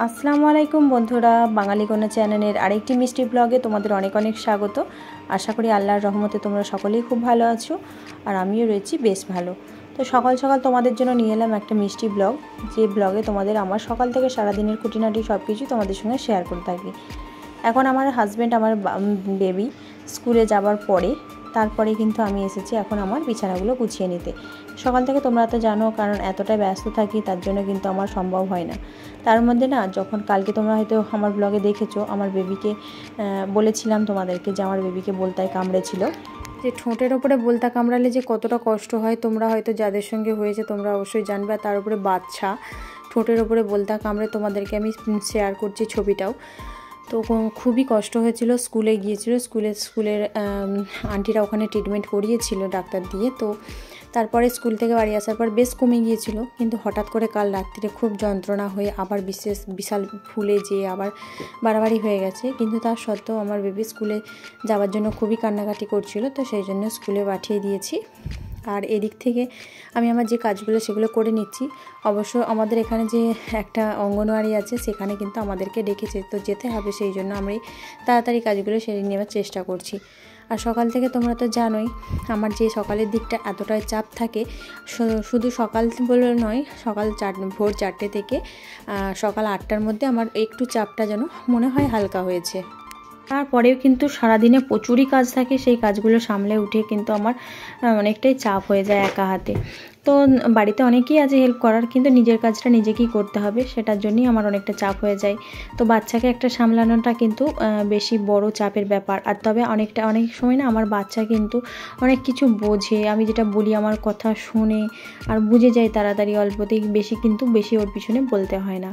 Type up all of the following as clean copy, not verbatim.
আসসালামু আলাইকুম বন্ধুরা, বাঙালি কন্যা চ্যানেলের আরেকটি মিষ্টি ব্লগে তোমাদের অনেক অনেক স্বাগত। আশা করি আল্লাহর রহমতে তোমরা সকলেই খুব ভালো আছো, আর আমিও রয়েছি বেশ ভালো। তো সকাল সকাল তোমাদের জন্য নিয়ে এলাম একটা মিষ্টি ব্লগ, যে ব্লগে তোমাদের আমার সকাল থেকে সারাদিনের খুঁটিনাটি সব কিছু তোমাদের সঙ্গে শেয়ার করে থাকি। এখন আমার হাজব্যান্ড, আমার বেবি স্কুলে যাবার পরে তারপরে কিন্তু আমি এসেছি এখন আমার বিছানাগুলো গুছিয়ে নিতে। সকাল থেকে তোমরা তো জানো, কারণ এতটাই ব্যস্ত থাকি তার জন্য কিন্তু আমার সম্ভব হয় না। তার মধ্যে না, যখন কালকে তোমরা হয়তো আমার ব্লগে দেখেছো, আমার বেবিকে বলেছিলাম তোমাদেরকে যে আমার বেবিকে বলতায় কামড়েছিল, যে ঠোঁটের ওপরে বলতা কামড়ালে যে কতটা কষ্ট হয় তোমরা হয়তো যাদের সঙ্গে হয়েছে তোমরা অবশ্যই জানবে। আর তার উপরে বাচ্চা ঠোঁটের ওপরে বলতা কামড়ে তোমাদেরকে আমি শেয়ার করছি ছবিটাও। তো খুবই কষ্ট হয়েছিল। স্কুলে গিয়েছিল, স্কুলের আন্টিরা ওখানে ট্রিটমেন্ট করিয়েছিল ডাক্তার দিয়ে। তো তারপরে স্কুল থেকে বাড়ি আসার পর বেশ কমে গিয়েছিল, কিন্তু হঠাৎ করে কাল রাত্রিরে খুব যন্ত্রণা হয়ে আবার বিশাল ফুলে যেয়ে আবার বাড়াবাড়ি হয়ে গেছে। কিন্তু তার সত্ত্বেও আমার বেবি স্কুলে যাওয়ার জন্য খুবই কান্নাকাটি করছিল, তো সেই জন্য স্কুলে পাঠিয়ে দিয়েছি। আর এদিক থেকে আমি আমার যে কাজগুলো সেগুলো করে নিচ্ছি। অবশ্য আমাদের এখানে যে একটা অঙ্গনওয়াড়ি আছে সেখানে কিন্তু আমাদেরকে ডেকেছে, তো যেতে হবে, সেই জন্য আমি তাড়াতাড়ি কাজগুলো সেরে নেওয়ার চেষ্টা করছি। আর সকাল থেকে তোমরা তো জানোই আমার যে সকালের দিকটা এতটাই চাপ থাকে, শুধু সকাল বলে নয়, ভোর 4টে থেকে সকাল 8টার মধ্যে আমার একটু চাপটা যেন মনে হয় হালকা হয়েছে। তারপরেও কিন্তু সারাদিনে প্রচুরই কাজ থাকে, সেই কাজগুলো সামলে উঠে কিন্তু আমার অনেকটাই চাপ হয়ে যায় একা হাতে। তো বাড়িতে অনেকেই আছে হেল্প করার, কিন্তু নিজের কাজটা নিজেকেই করতে হবে, সেটার জন্যই আমার অনেকটা চাপ হয়ে যায়। তো বাচ্চাকে একটা সামলানোটা কিন্তু বেশি বড় চাপের ব্যাপার। আর তবে অনেক সময় না আমার বাচ্চা কিন্তু অনেক কিছু বোঝে, আমি যেটা বলি আমার কথা শুনে আর বুঝে যায় তাড়াতাড়ি, অল্পতেই বেশি ওর পিছনে বলতে হয় না।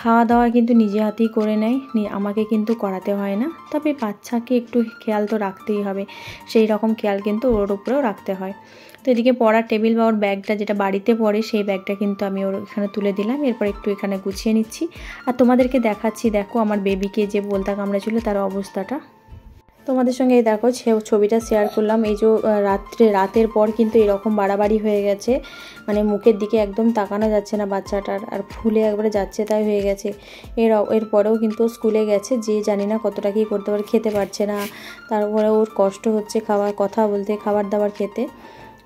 খাওয়া দাওয়া কিন্তু নিজে হাতেই করে নেয়, আমাকে কিন্তু করাতে হয় না। তবে বাচ্চাকে একটু খেয়াল তো রাখতেই হবে, সেই রকম খেয়াল কিন্তু ওর উপরেও রাখতে হয়। তো এদিকে পড়ার টেবিল বা ওর ব্যাগটা যেটা বাড়িতে পড়ে সেই ব্যাগটা কিন্তু আমি ওর এখানে তুলে দিলাম, এরপর একটু এখানে গুছিয়ে নিচ্ছি। আর তোমাদেরকে দেখাচ্ছি, দেখো আমার বেবিকে যে বলতা কামড়েছিল তার অবস্থাটা তোমাদের সঙ্গে। এই দেখো ছবিটা শেয়ার করলাম। এই যে রাতের পর কিন্তু এরকম বাড়াবাড়ি হয়ে গেছে, মানে মুখের দিকে একদম তাকানো যাচ্ছে না বাচ্চাটার, আর ফুলে একবারে যাচ্ছে তাই হয়ে গেছে। এরপরেও কিন্তু স্কুলে গেছে, যে জানি না কতটা কী করতে পারে, খেতে পারছে না, তারপরে ওর কষ্ট হচ্ছে কথা বলতে, খাবার দাবার খেতে।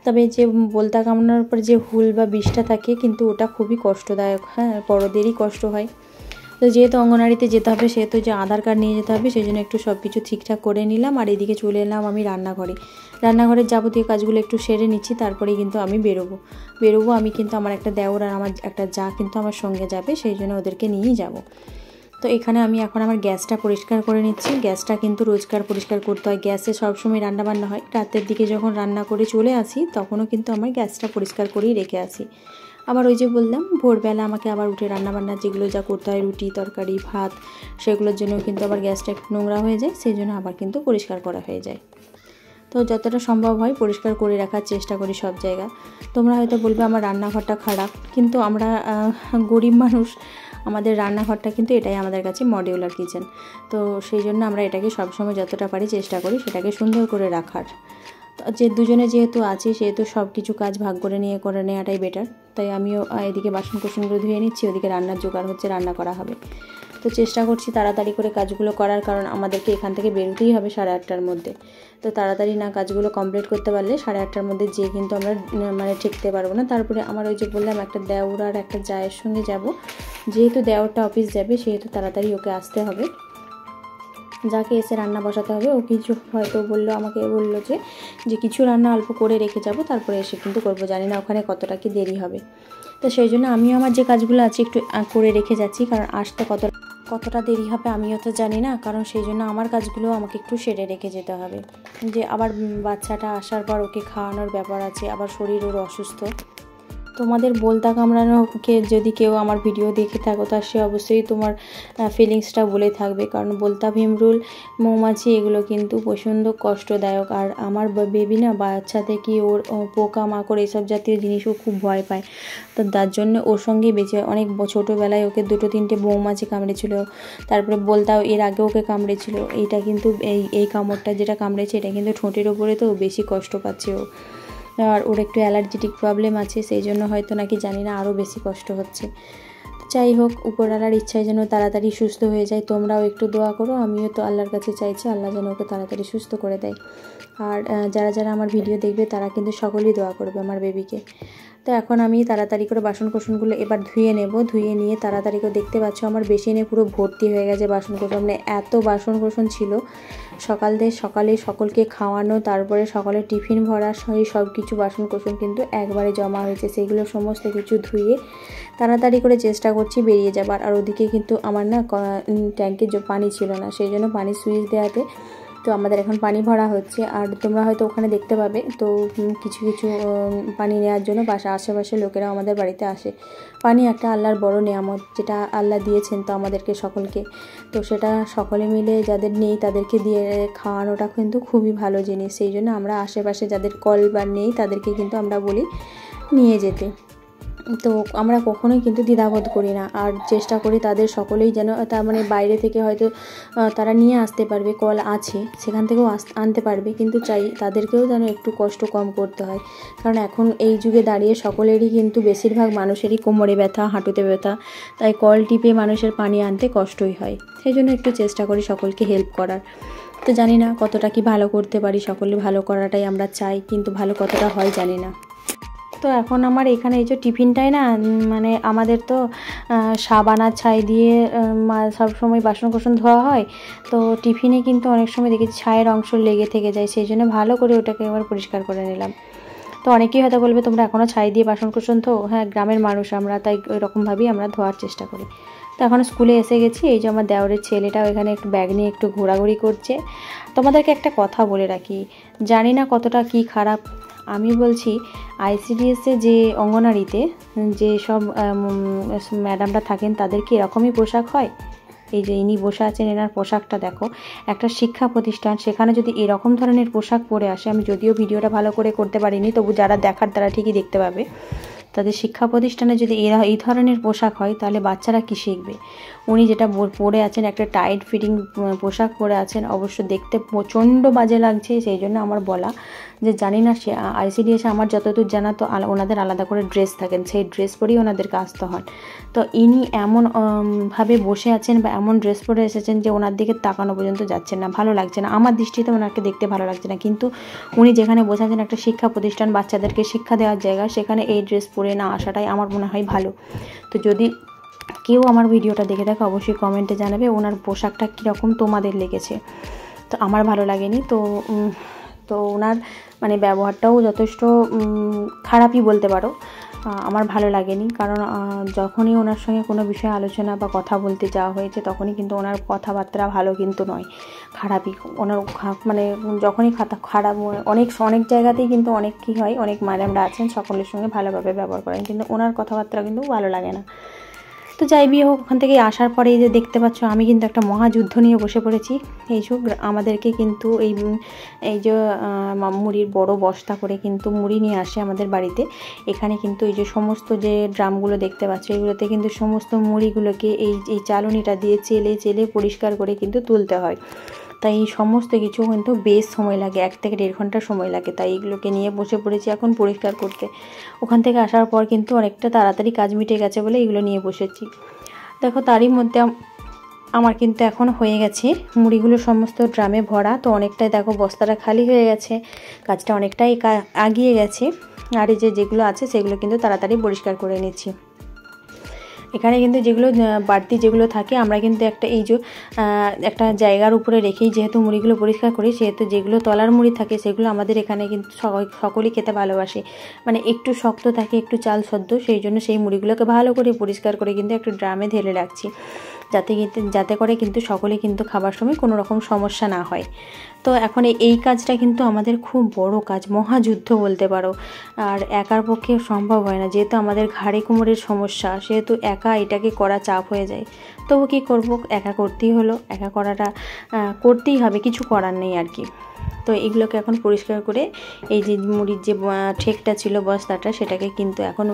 তবে যে বলতা কামড়ানোর পর যে হুল বা বিষটা থাকে কিন্তু ওটা খুবই কষ্টদায়ক, হ্যাঁ, বড়োদেরই কষ্ট হয়। তো যেহেতু অঙ্গনওয়াড়িতে যেতে হবে, সেহেতু যে আধার কার্ড নিয়ে যেতে হবে, সেই জন্য একটু সব কিছু ঠিকঠাক করে নিলাম। আর এদিকে চলে এলাম আমি রান্নাঘরের যাবতীয় কাজগুলো একটু সেরে নিচ্ছি, তারপরেই কিন্তু আমি বেরোবো। আমি কিন্তু আমার একটা দেওর আর আমার একটা যা কিন্তু আমার সঙ্গে যাবে, সেই জন্য ওদেরকে নিয়েই যাব। তো এখানে আমি এখন আমার গ্যাসটা পরিষ্কার করে নিচ্ছি। গ্যাসটা কিন্তু রোজকার পরিষ্কার করতে হয়, গ্যাসে সবসময় রান্নাবান্না হয়। রাতের দিকে যখন রান্না করে চলে আসি তখনও কিন্তু আমার গ্যাসটা পরিষ্কার করেই রেখে আসি। আবার ওই যে বললাম, ভোরবেলা আমাকে আবার উঠে রান্নাবান্না যেগুলো যা করতে হয়, রুটি তরকারি ভাত, সেগুলোর জন্য কিন্তু আবার গ্যাসটা একটু নোংরা হয়ে যায়, সেই জন্য আবার কিন্তু পরিষ্কার করা হয়ে যায়। তো যতটা সম্ভব হয় পরিষ্কার করে রাখার চেষ্টা করি সব জায়গা। তোমরা হয়তো বলবে আমার রান্নাঘরটা খারাপ, কিন্তু আমরা গরিব মানুষ, আমাদের রান্নাঘরটা কিন্তু এটাই আমাদের কাছে মডিউলার কিচেন। তো সেই জন্য আমরা এটাকে সবসময় যতটা পারি চেষ্টা করি সেটাকে সুন্দর করে রাখার। যে দুজনে যেহেতু আছি, সেহেতু সব কিছু কাজ ভাগ করে নেওয়াটাই বেটার। তাই আমিও এদিকে বাসন কোসনগুলো ধুয়ে নিচ্ছি, ওদিকে রান্নার জোগাড় হচ্ছে, রান্না করা হবে। তো চেষ্টা করছি তাড়াতাড়ি করে কাজগুলো করার, কারণ আমাদেরকে এখান থেকে বেরোতেই হবে 8:30টার মধ্যে। তো তাড়াতাড়ি না কাজগুলো কমপ্লিট করতে পারলে 8:30টার মধ্যে যেয়ে কিন্তু আমরা ঠেকতে পারবো না। তারপরে আমার ওই যে বললাম একটা দেওর আর একটা জায়ের সঙ্গে যাব, যেহেতু দেওরটা অফিস যাবে সেহেতু তাড়াতাড়ি ওকে আসতে হবে, যাকে এসে রান্না বসাতে হবে। ও কিছু হয়তো আমাকে বললো যে কিছু রান্না অল্প করে রেখে যাব, তারপরে এসে কিন্তু করবো, জানি না ওখানে কতটা কি দেরি হবে। তো সেই জন্য আমিও আমার যে কাজগুলো আছে একটু করে রেখে যাচ্ছি, কারণ আসতে কতটা দেরি হবে আমিও তো জানি না, কারণ সেই জন্য আমার কাজগুলো আমাকে একটু সেরে রেখে যেতে হবে। যে আবার বাচ্চাটা আসার পর ওকে খাওয়ানোর ব্যাপার আছে, আবার শরীর ওর অসুস্থ। তোমাদের বলতা কামড়ানোকে যদি কেউ আমার ভিডিও দেখে থাকো, তা সে অবশ্যই তোমার ফিলিংসটা বলে থাকবে, কারণ বলতা ভিমরুল মৌমাছি এগুলো কিন্তু প্রচণ্ড কষ্টদায়ক। আর আমার বেবি না বাচ্চা থেকে ওর পোকা মাকড় এইসব জাতীয় জিনিসও খুব ভয় পায়, তো তার জন্য ওর সঙ্গে বেঁচে অনেক ছোটোবেলায় ওকে 2-3টে মৌমাছি কামড়েছিল, তারপরে বলতাও এর আগে ওকে কামড়েছিল। এইটা কিন্তু এই কামড়টা যেটা কামড়েছে এটা কিন্তু ঠোঁটের ওপরে, তো বেশি কষ্ট পাচ্ছে ও। আর ওর একটু অ্যালার্জেটিক প্রবলেম আছে, সেই জন্য হয়তো নাকি জানি না আরও বেশি কষ্ট হচ্ছে। যাই হোক, উপরওয়ালার ইচ্ছায় যেন তাড়াতাড়ি সুস্থ হয়ে যায়। তোমরাও একটু দোয়া করো, আমিও তো আল্লাহর কাছে চাইছি আল্লাহ যেন ওকে তাড়াতাড়ি সুস্থ করে দেয়। আর যারা যারা আমার ভিডিও দেখবে তারা কিন্তু সকলেই দোয়া করবে আমার বেবিকে। তো এখন আমি তাড়াতাড়ি করে বাসন কোসনগুলো এবার ধুয়ে নেব। ধুয়ে নিয়ে তাড়াতাড়ি করে, দেখতে পাচ্ছ আমার বেসিনে পুরো ভর্তি হয়ে গেছে বাসন কোসন, মানে এত বাসন কোসন ছিল। সকালে সকলকে খাওয়ানো, তারপরে সকালে টিফিন ভরা, সব কিছু বাসন কোসন কিন্তু একবারে জমা হয়েছে। সেগুলো সমস্ত কিছু ধুয়ে তাড়াতাড়ি করে চেষ্টা করছি বেরিয়ে যাবার। আর ওদিকে কিন্তু আমার না ট্যাঙ্কে পানি ছিল না, সেই জন্য পানি সুইচ দেওয়াতে তো আমাদের এখন পানি ভরা হচ্ছে। আর তোমরা হয়তো ওখানে দেখতে পাবে তো কিছু কিছু পানি নেওয়ার জন্য আশেপাশে লোকেরা আমাদের বাড়িতে আসে। পানি একটা আল্লাহর বড় নেয়ামত, যেটা আল্লাহ দিয়েছেন তো আমাদেরকে সকলকে। তো সেটা সকলে মিলে যাদের নেই তাদেরকে দিয়ে খাওয়ানোটা কিন্তু খুবই ভালো জিনিস। সেই জন্য আমরা আশেপাশে যাদের কল বা নেই তাদেরকে কিন্তু আমরা বলি নিয়ে যেতে। তো আমরা কখনোই কিন্তু দ্বিধাবোধ করি না, আর চেষ্টা করি তাদের সকলেই যেন, তার মানে বাইরে থেকে হয়তো তারা নিয়ে আসতে পারবে, কল আছে সেখান থেকেও আনতে পারবে, কিন্তু চাই তাদেরকেও যেন একটু কষ্ট কম করতে হয়। কারণ এখন এই যুগে দাঁড়িয়ে সকলেরই কিন্তু বেশিরভাগ মানুষেরই কোমরে ব্যথা, হাঁটুতে ব্যথা, তাই কল টিপে মানুষের পানি আনতে কষ্টই হয়। সেই জন্য একটু চেষ্টা করি সকলকে হেল্প করার। তো জানি না কতটা কি ভালো করতে পারি, সকলে ভালো করাটাই আমরা চাই, কিন্তু ভালো কতটা হয় জানি না। তো এখন আমার এখানে এই যে টিফিনটাই না, মানে আমাদের তো সাবানার ছাই দিয়ে সব সময় বাসন কোসন ধোয়া হয়, তো টিফিনে কিন্তু অনেক সময় দেখেছি ছাইয়ের অংশ লেগে থেকে যায়, সেই জন্য ভালো করে ওটাকে এবার পরিষ্কার করে নিলাম। তো অনেকেই হয়তো বলবে তোমরা এখনও ছাই দিয়ে বাসন কোসন ধো, হ্যাঁ গ্রামের মানুষ আমরা, তাই ওইরকমভাবেই আমরা ধোয়ার চেষ্টা করি। তো এখন স্কুলে এসে গেছি, এই যে আমার দেওরের ছেলেটাও এখানে একটু ব্যাগ নিয়ে একটু ঘোরাঘুরি করছে। তোমাদেরকে একটা কথা বলে রাখি, জানি না কতটা কি খারাপ, আমি বলছি আইসিডিএসে যে অঙ্গনারীতে যে সব ম্যাডামরা থাকেন তাদের কি এরকমই পোশাক হয়? এই যে ইনি বসে আছেন, এনার পোশাকটা দেখো, একটা শিক্ষা প্রতিষ্ঠান, সেখানে যদি এরকম ধরনের পোশাক পরে আসে, আমি যদিও ভিডিওটা ভালো করে করতে পারিনি, তবু যারা দেখার তারা ঠিকই দেখতে পাবে, তাদের শিক্ষা প্রতিষ্ঠানে যদি এই ধরনের পোশাক হয় তাহলে বাচ্চারা কি শিখবে? উনি যেটা পরে আছেন, একটা টাইট ফিটিং পোশাক পরে আছেন, অবশ্য দেখতে প্রচণ্ড বাজে লাগছে। সেই জন্য আমার বলা যে জানি না, সে আইসিডিএসে আমার যতদূর জানা তো ওনাদের আলাদা করে ড্রেস থাকেন, সেই ড্রেস পরেই ওনাদেরকে আসতে হয়। তো ইনি এমন ভাবে বসে আছেন বা এমন ড্রেস পরে এসেছেন যে ওনার দিকে তাকানো পর্যন্ত যাচ্ছে না, ভালো লাগছে না, আমার দৃষ্টিতে ওনাকে দেখতে ভালো লাগছে না। কিন্তু উনি যেখানে বসে আছেন একটা শিক্ষা প্রতিষ্ঠান, বাচ্চাদেরকে শিক্ষা দেওয়ার জায়গা, সেখানে এই ড্রেস পরে না আসাটাই আমার মনে হয় ভালো। তো যদি কেউ আমার ভিডিওটা দেখে থাকে অবশ্যই কমেন্টে জানাবে ওনার পোশাকটা কীরকম তোমাদের লেগেছে। তো আমার ভালো লাগেনি। তো ওনার মানে ব্যবহারটাও যথেষ্ট খারাপই বলতে পারো, আমার ভালো লাগেনি। কারণ যখনই ওনার সঙ্গে কোনো বিষয়ে আলোচনা বা কথা বলতে যাওয়া হয়েছে তখনই কিন্তু ওনার কথাবার্তা ভালো কিন্তু নয়, খারাপই। ওনার মানে যখনই খারাপ অনেক জায়গাতেই কিন্তু অনেক কী হয়, অনেক ম্যাডামরা আছেন সকলের সঙ্গে ভালোভাবে ব্যবহার করেন, কিন্তু ওনার কথাবার্তা কিন্তু ভালো লাগে না। তো যাই বিয়ে হোক, ওখান থেকে আসার পরে এই যে দেখতে পাচ্ছ আমি কিন্তু একটা মহাযুদ্ধ নিয়ে বসে পড়েছি। এই যে আমাদেরকে কিন্তু এই যে মুড়ির বড় বস্তা করে কিন্তু মুড়ি নিয়ে আসে আমাদের বাড়িতে। এখানে কিন্তু এই যে সমস্ত যে ড্রামগুলো দেখতে পাচ্ছ, এগুলোতে কিন্তু সমস্ত মুড়িগুলোকে এই চালনিটা দিয়ে চেলে পরিষ্কার করে কিন্তু তুলতে হয়। তাই এই সমস্ত কিছু কিন্তু বেশ সময় লাগে, 1 থেকে 1.5 ঘন্টা সময় লাগে। তাই এগুলোকে নিয়ে বসে পড়েছি এখন পরিষ্কার করতে। ওখান থেকে আসার পর কিন্তু অনেকটা তাড়াতাড়ি কাজ মিটে গেছে বলে এগুলো নিয়ে বসেছি। দেখো তারই মধ্যে আমার কিন্তু এখন হয়ে গেছে মুড়িগুলো সমস্ত ড্রামে ভরা। তো অনেকটাই দেখো বস্তাটা খালি হয়ে গেছে, কাজটা অনেকটাই এগিয়ে গেছে। আর এই যেগুলো আছে সেগুলো কিন্তু তাড়াতাড়ি পরিষ্কার করে নিচ্ছি। এখানে কিন্তু যেগুলো বাড়তি যেগুলো থাকে আমরা কিন্তু একটা জায়গার উপরে রেখেই যেহেতু মুড়িগুলো পরিষ্কার করি, সেহেতু যেগুলো তলার মুড়ি থাকে সেগুলো আমাদের এখানে কিন্তু সকলেই খেতে ভালোবাসে, মানে একটু শক্ত থাকে, একটু চাল সদ্য, সেই জন্য সেই মুড়িগুলোকে ভালো করে পরিষ্কার করে কিন্তু একটু ড্রামে ঢেলে রাখছি, যাতে করে কিন্তু সকলে কিন্তু খাবার সময় কোনো রকম সমস্যা না হয়। তো এখন এই কাজটা কিন্তু আমাদের খুব বড় কাজ, মহাযুদ্ধ বলতে পারো। আর একার পক্ষে সম্ভব হয় না, যেহেতু আমাদের ঘাড়ে কোমরের সমস্যা, সেহেতু একা এটাকে করা চাপ হয়ে যায়। তবু কী করব, একা করতেই হলো, একা করাটা করতেই হবে, কিছু করার নেই আর কি। তো এগুলোকে এখন পরিষ্কার করে এই যে মুড়ির যে ঠেকটা ছিল বস্তাটা, সেটাকে কিন্তু এখন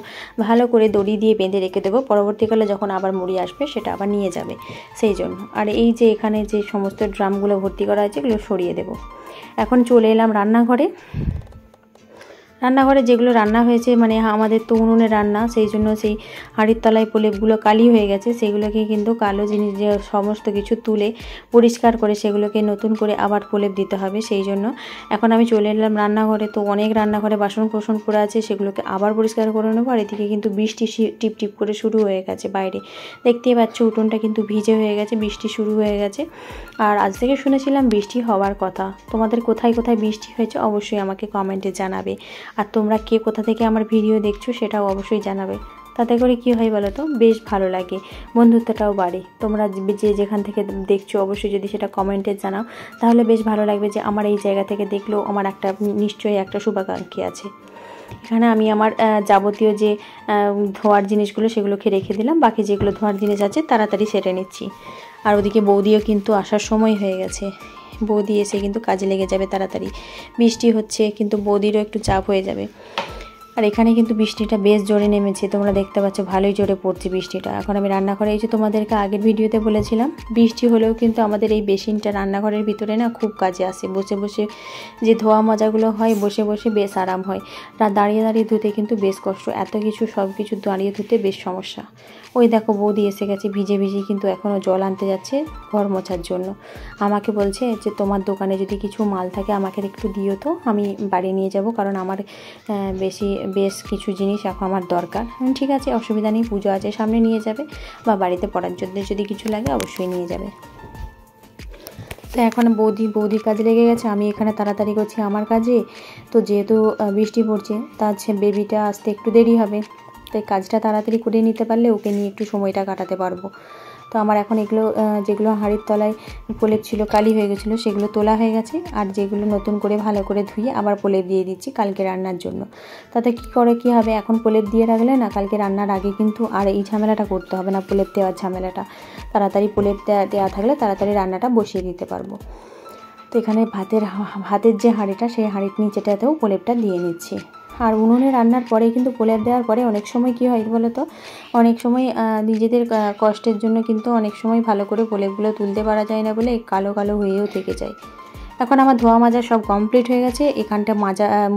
ভালো করে দড়ি দিয়ে বেঁধে রেখে দেবো, পরবর্তীকালে যখন আবার মুড়ি আসবে সেটা আবার নিয়ে যাবে সেই জন্য। আর এই যে এখানে যে সমস্ত ড্রামগুলো ভর্তি করা আছে এগুলো সরিয়ে দেব। এখন চলে এলাম রান্নাঘরে। রান্নাঘরে যেগুলো রান্না হয়েছে মানে আমাদের তো উনুনে রান্না, সেই জন্য সেই হাঁড়ির তলায় প্রলেপগুলো কালি হয়ে গেছে, সেগুলোকে কিন্তু কালো জিনিস যে সমস্ত কিছু তুলে পরিষ্কার করে সেগুলোকে নতুন করে আবার প্রলেপ দিতে হবে। সেই জন্য এখন আমি চলে এলাম রান্নাঘরে। তো অনেক রান্নাঘরে বাসন কোসন পড়ে আছে, সেগুলোকে আবার পরিষ্কার করে নেবো। আর এদিকে কিন্তু বৃষ্টি টিপ টিপ করে শুরু হয়ে গেছে বাইরে, দেখতেই পাচ্ছ উঠোনটা কিন্তু ভিজে হয়ে গেছে, বৃষ্টি শুরু হয়ে গেছে। আর আজ থেকে শুনেছিলাম বৃষ্টি হওয়ার কথা। তোমাদের কোথায় কোথায় বৃষ্টি হয়েছে অবশ্যই আমাকে কমেন্টে জানাবে। আর তোমরা কে কোথা থেকে আমার ভিডিও দেখছো সেটাও অবশ্যই জানাবে। তাতে করে কি হয় বলো তো, বেশ ভালো লাগে, বন্ধুত্বটাও বাড়ে। তোমরা যে যেখান থেকে দেখছো অবশ্যই যদি সেটা কমেন্টে জানাও, তাহলে বেশ ভালো লাগবে যে আমার এই জায়গা থেকে দেখলেও আমার একটা নিশ্চয়ই একটা শুভাকাঙ্ক্ষী আছে। এখানে আমি আমার যাবতীয় যে ধোয়ার জিনিসগুলো সেগুলোকে রেখে দিলাম, বাকি যেগুলো ধোয়ার জিনিস আছে তাড়াতাড়ি সেরে নিচ্ছি। আর ওদিকে বৌদিও কিন্তু আসার সময় হয়ে গেছে, বৌদি এসে কিন্তু কাজে লেগে যাবে তাড়াতাড়ি। বৃষ্টি হচ্ছে কিন্তু বৌদিরও একটু চাপ হয়ে যাবে। আর এখানে কিন্তু বৃষ্টিটা বেশ জোরে নেমেছে, তোমরা দেখতে পাচ্ছ ভালোই জোরে পড়ছে বৃষ্টিটা। এখন আমি রান্নাঘরে এই যে তোমাদেরকে আগের ভিডিওতে বলেছিলাম, বৃষ্টি হলেও কিন্তু আমাদের এই বেসিনটা রান্নাঘরের ভিতরে না খুব কাজে আসে। বসে বসে যে ধোয়া মজাগুলো হয় বসে বসে বেশ আরাম হয়। দাঁড়িয়ে দাঁড়িয়ে ধুতে কিন্তু বেশ কষ্ট, এত কিছু সব কিছু দাঁড়িয়ে ধুতে বেশ সমস্যা। ওই দেখো বৌদি এসে গেছে ভিজে ভিজে, কিন্তু এখনও জল আনতে যাচ্ছে ঘর মোছার জন্য। আমাকে বলছে যে তোমার দোকানে যদি কিছু মাল থাকে আমাকে একটু দিও তো, আমি বাড়ি নিয়ে যাব, কারণ আমার বেশ কিছু জিনিস এখন আমার দরকার। ঠিক আছে, অসুবিধা নেই, পুজো আছে সামনে, নিয়ে যাবে, বা বাড়িতে পড়ার জন্য যদি কিছু লাগে অবশ্যই নিয়ে যাবে। তো এখন বৌদির কাজে লেগে গেছে, আমি এখানে তাড়াতাড়ি করছি আমার কাজে। তো যেহেতু বৃষ্টি পড়ছে তার বেবিটা আসতে একটু দেরি হবে, তাই কাজটা তাড়াতাড়ি করে নিতে পারলে ওকে নিয়ে একটু সময়টা কাটাতে পারবো। তো আমার এখন এগুলো যেগুলো হাঁড়ির তলায় প্রলেপ ছিল কালি হয়ে গেছিলো সেগুলো তোলা হয়ে গেছে, আর যেগুলো নতুন করে ভালো করে ধুয়ে আবার প্রলেপ দিয়ে দিচ্ছি কালকে রান্নার জন্য। তাতে কি হবে, এখন প্রলেপ দিয়ে রাখলে না কালকে রান্নার আগে কিন্তু আর এই ঝামেলাটা করতে হবে না, প্রলেপ দেওয়ার ঝামেলাটা। তাড়াতাড়ি প্রলেপ দেওয়া থাকলে তাড়াতাড়ি রান্নাটা বসিয়ে দিতে পারবো। তো এখানে ভাতের যে হাঁড়িটা সেই হাঁড়ির নিচেটাতেও প্রলেপটা দিয়ে নিচ্ছি। আর উনুনে রান্নার পরে কিন্তু প্রলেপ দেওয়ার পরে অনেক সময় কী হয় বলো তো, অনেক সময় নিজেদের কষ্টের জন্য কিন্তু অনেক সময় ভালো করে প্রলেপগুলো তুলতে পারা যায় না বলে কালো কালো হয়েও থেকে যায়। এখন আমার ধোয়া মাজা সব কমপ্লিট হয়ে গেছে, এখানটা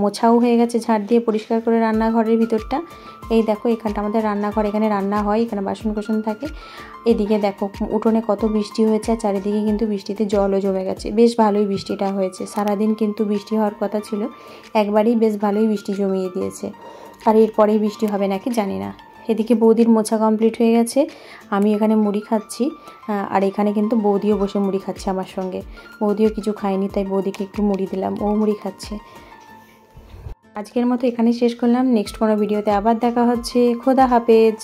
মোছাও হয়ে গেছে ঝাড় দিয়ে পরিষ্কার করে রান্নাঘরের ভিতরটা। এই দেখো এখানটা আমাদের রান্নাঘর, এখানে রান্না হয়, এখানে বাসন কোসন থাকে। এদিকে দেখো উঠোনে কত বৃষ্টি হয়েছে, আর চারিদিকে কিন্তু বৃষ্টিতে জলও জমে গেছে। বেশ ভালোই বৃষ্টিটা হয়েছে, সারাদিন কিন্তু বৃষ্টি হওয়ার কথা ছিল, একবারেই বেশ ভালোই বৃষ্টি জমিয়ে দিয়েছে। আর এরপরেই বৃষ্টি হবে নাকি জানি না। এদিকে বৌদির মোছা কমপ্লিট হয়ে গেছে, আমি এখানে মুড়ি খাচ্ছি। আর এখানে কিন্তু বৌদিও বসে মুড়ি খাচ্ছে আমার সঙ্গে। বৌদিও কিছু খায়নি, তাই বৌদিকে একটু মুড়ি দিলাম, ও মুড়ি খাচ্ছে। আজকের মতো এখানেই শেষ করলাম, নেক্সট কোনো ভিডিওতে আবার দেখা হচ্ছে। খোদা হাফেজ।